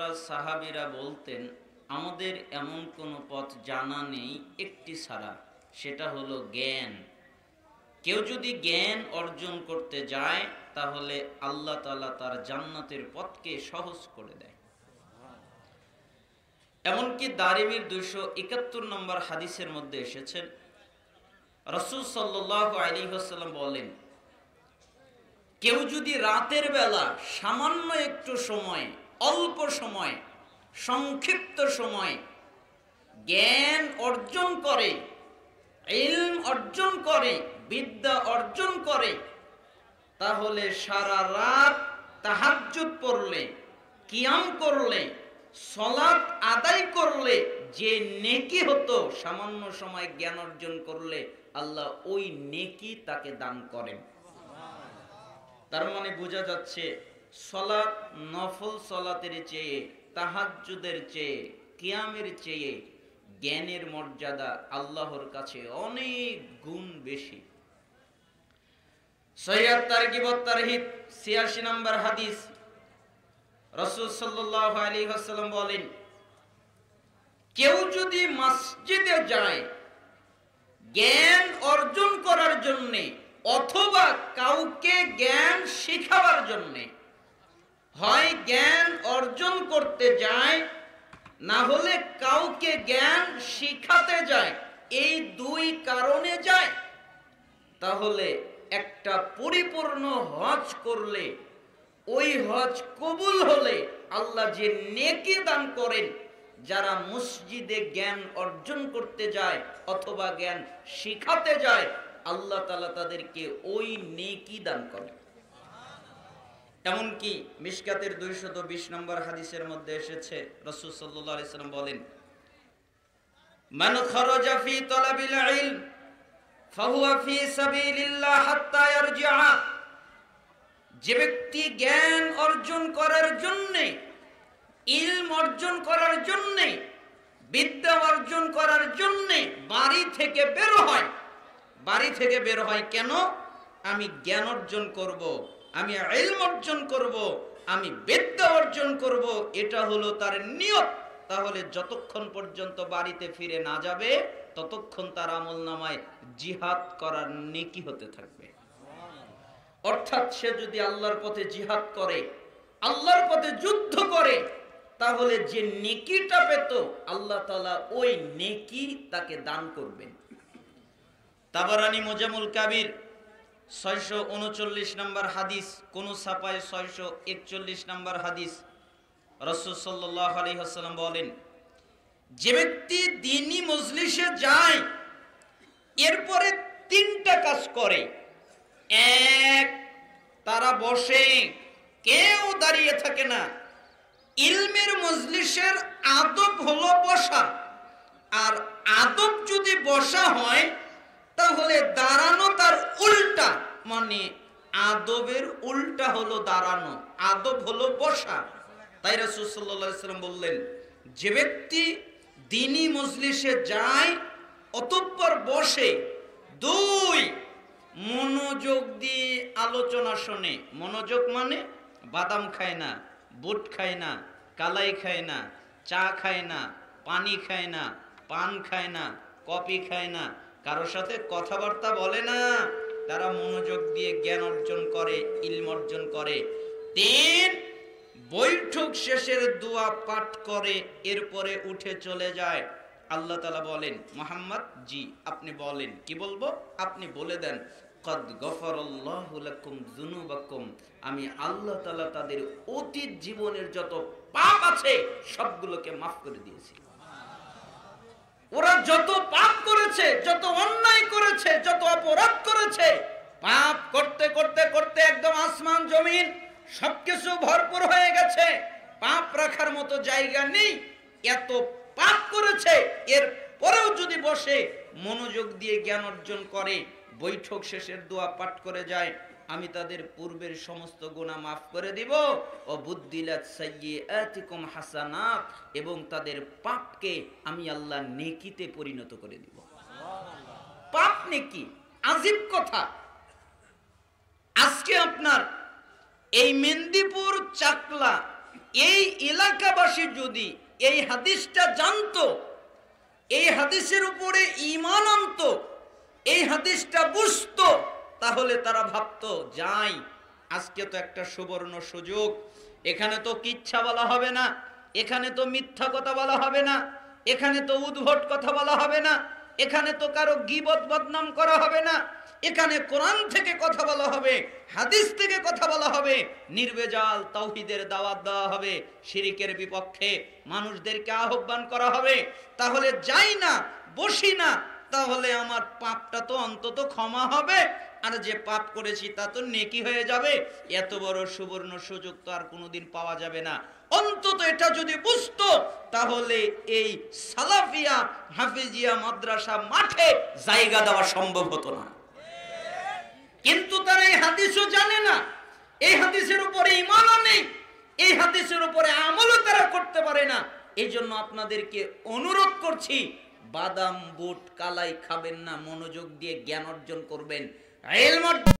আফরাদ সাহাবীরা বলতেন, আমাদের এমন কোনো পথ জানা নেই একটি ছাড়া, সেটা হলো জ্ঞান। কেউ যদি জ্ঞান অর্জন করতে যায় তাহলে আল্লাহ তাআলা তার জান্নাতের পথকে সহজ করে দেয়। এমনকি দারিমির 271 নম্বর হাদিসের মধ্যে এসেছেন, রাসূল সাল্লাল্লাহু আলাইহি ওয়াসাল্লাম বলেন, কেউ যদি রাতের বেলা সামান্য একটু সময়, অল্প সময়, সংক্ষিপ্ত সময় জ্ঞান অর্জন করে, ইলম অর্জন করে, বিদ্যা অর্জন করে, তাহলে সারা রাত তাহাজ্জুদ পড়লে, কিয়াম করলে, সালাত আদায় করলে যে নেকি হতো, সামান্য সময় জ্ঞান অর্জন করলে আল্লাহ ওই নেকি তাকে দান করেন। তার মানে বোঝা যাচ্ছে সালাত, নফল সালাতের চেয়ে, তাহাজ্জুদের চেয়ে, কিয়ামের চেয়ে জ্ঞানের মর্যাদা আল্লাহর কাছে অনেক গুণ বেশি। সহিহ তারগিব ওয়াত তারহিব 86 নম্বর হাদিস, রাসূল সাল্লাল্লাহু আলাইহি ওয়াসাল্লাম বলেন, কেউ যদি মসজিদে যায় জ্ঞান অর্জন করার জন্য অথবা কাউকে জ্ঞান শেখাবার জন্য, হয় জ্ঞান অর্জন করতে যায় না হলে কাউকে জ্ঞান শিখাতে যায়, এই দুই কারণে যায়, তাহলে একটা পরিপূর্ণ হজ করলে, ওই হজ কবুল হলে আল্লাহ যে নেকি দান করেন, যারা মসজিদে জ্ঞান অর্জন করতে যায় অথবা জ্ঞান শিখাতে যায়, আল্লাহ তাআলা তাদেরকে ওই নেকি দান করেন। এমনকি মিশকাতের 220 নম্বর হাদিসের মধ্যে এসেছে, রাসূল সাল্লাল্লাহু আলাইহি ওয়াসাল্লাম বলেন, মান খারাজা ফি তালাবিল ইলম ফাহুয়া ফি সাবিলিল্লাহ হাত্তা ইয়ারজিআ। যে ব্যক্তি জ্ঞান অর্জন করার জন্য, ইলম অর্জন করার জন্য, বিদ্যা অর্জন করার জন্য বাড়ি থেকে বের হয়, বাড়ি থেকে বের হয় কেন? আমি জ্ঞান অর্জন করব, আমি ইলম অর্জন করব, আমি বিদ্যা অর্জন করব, এটা হলো তার নিয়ত। তাহলে যতক্ষণ পর্যন্ত বাড়িতে ফিরে না যাবে ততক্ষণ তার আমলনামায় জিহাদ করার নেকি হতে থাকবে। অর্থাৎ সে যদি আল্লাহর পথে জিহাদ করে, আল্লাহর পথে যুদ্ধ করে, তাহলে যে নেকিটা পেত আল্লাহ তাআলা ওই নেকি তাকে দান করবেন। তাবারানী মুজামুল কাবির 639 নম্বর হাদিস, কোন ছাপায় 641 নম্বর হাদিস, রাসূল সাল্লাল্লাহু আলাইহি ওয়াসাল্লাম বলেন, যে ব্যক্তি দ্বীনি মজলিসে যায় এরপরে তিনটা কাজ করে, এক, তারা বসে, কেউ দাঁড়িয়ে থাকে না। ইলমের মজলিসের আদব হলো বসা, আর আদব যদি বসা হয় তাহলে দাঁড়ানো তার উল্টা, মানে আদবের উল্টা হলো দাঁড়ানো, আদব হলো বসা। তাই রাসূল সাল্লাল্লাহু আলাইহি ওয়াসাল্লাম বললেন, যে ব্যক্তি দ্বীনি মজলিসে যায় অতঃপর বসে, দুই, মনোযোগ দিয়ে আলোচনা শোনে। মনোযোগ মানে বাদাম খায় না, বুট খায় না, কালাই খায় না, চা খায় না, পানি খায় না, পান খায় না, কফি খায় না, কারোর সাথে কথাবার্তা বলে না, তারা মনোযোগ দিয়ে জ্ঞান অর্জন করে, ইলম অর্জন করে। তিন, বৈঠক শেষের দোয়া পাঠ করে এরপরে উঠে চলে যায়। আল্লাহ তাআলা বলেন, মুহাম্মদ জি আপনি বলেন, কি বলবো? আপনি বলে দেন, কদ গফারাল্লাহু লাকুম যুনুবাকুম, আমি আল্লাহ তাআলা তাদের অতীত জীবনের যত পাপ আছে সবগুলোকে মাফ করে দিয়েছি। ওরা যত পাপ করেছে, যত অন্যায় করেছে, যত অপরাধ করেছে, পাপ করতে করতে করতে একদম আসমান জমিন সবকিছু ভরপুর হয়ে গেছে, পাপ রাখার মতো জায়গা নেই, এত পাপ করেছে, এর পরেও যদি বসে মনোযোগ দিয়ে জ্ঞান অর্জন করে, বৈঠক শেষের দোয়া পাঠ করে যায়, আমি তাদের পূর্বের সমস্ত গুনাহ মাফ করে দিব। ও বুদ্দিলাত সাইয়্যাতিকুম হাসানাত, এবং তাদের পাপকে আমি আল্লাহ নেকিতে পরিণত করে দিব। পাপ নেকি, আজীব কথা। আজকে আপনার এই মেদিনীপুর, চাকলা, এই এলাকাবাসী যদি এই হাদিসটা জানতো, এই হাদিসের উপরে ঈমান আনতো, এই হাদিসটা বুঝতো, তাহলে তারা ভাবতো যাই, আজকে তো একটা সুবর্ণ সুযোগ, এখানে তো কিচ্ছা বলা হবে না, এখানে তো মিথ্যা কথা বলা হবে না, এখানে তো উদ্ভট কথা বলা হবে না, এখানে তো কারো গীবত বদনাম করা হবে না, এখানে কোরআন থেকে কথা বলা হবে, হাদিস থেকে কথা বলা হবে, নির্ভেজাল তাওহীদের দাওয়াত দেওয়া হবে, শিরিকের বিপক্ষে মানুষদেরকে আহ্বান করা হবে। তাহলে যাই না, বসি না, তাহলে আমার পাপটা তো অন্তত ক্ষমা হবে, আর যে পাপ করেছি তা তো নেকি হয়ে যাবে। এত বড় সুবর্ণ সুযোগ তো আর কোনোদিন পাওয়া যাবে না। অন্তত এটা যদি বুঝতো, তাহলে এই সালাফিয়া হাফিজিয়া মাদ্রাসা মাঠে জায়গা দেওয়া সম্ভব হতো না। কিন্তু তারা এই হাদিসও জানে না, এই হাদিসের উপরে ঈমানও নেই, এই হাদিসের উপরে আমলও তারা করতে পারে না। এই জন্য আপনাদেরকে অনুরোধ করছি, বাদাম বুট কালাই খাবেন না, মনোযোগ দিয়ে জ্ঞান অর্জন করবেন। ইলম